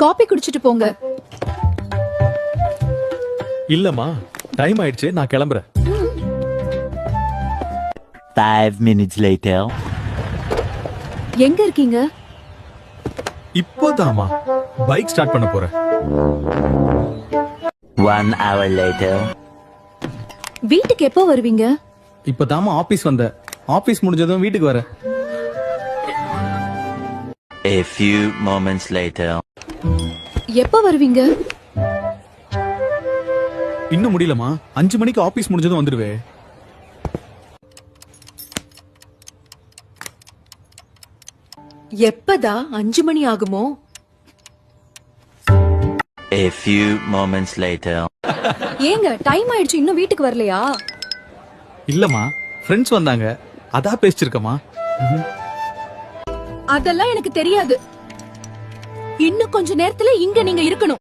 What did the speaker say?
Coffee குடிச்சிட்டு போங்க. இல்லம்மா, டைம் ஆயிடுச்சு, நான் கிளம்புறேன். 5 minutes later. எங்க இருக்கீங்க? இப்போதாம்மா பைக் ஸ்டார்ட் பண்ண போறேன். 1 hour later. வீட்டுக்கு எப்போ வருவீங்க? இப்பதாம்மா ஆபீஸ் வந்த. ஆபீஸ் முடிஞ்சதும் வீட்டுக்கு வரேன். A few moments later. எப்போ வருவீங்க? இன்னும் முடியலமா, 5 மணிக்கு ஆபீஸ் முடிஞ்சதும் வந்துடுவே. எப்பதா 5 மணி ஆகுமோ? A few moments later. ஏங்க டைம் ஆயிடுச்சு, இன்னும் வீட்டுக்கு வரலையா? இல்லம்மா, ஃப்ரெண்ட்ஸ் வந்தாங்க, அதான் பேசிச்சிருக்கமா. அதெல்லாம் எனக்கு தெரியாது. இன்னும் கொஞ்ச நேரத்துல இங்க நீங்க இருக்கணும்.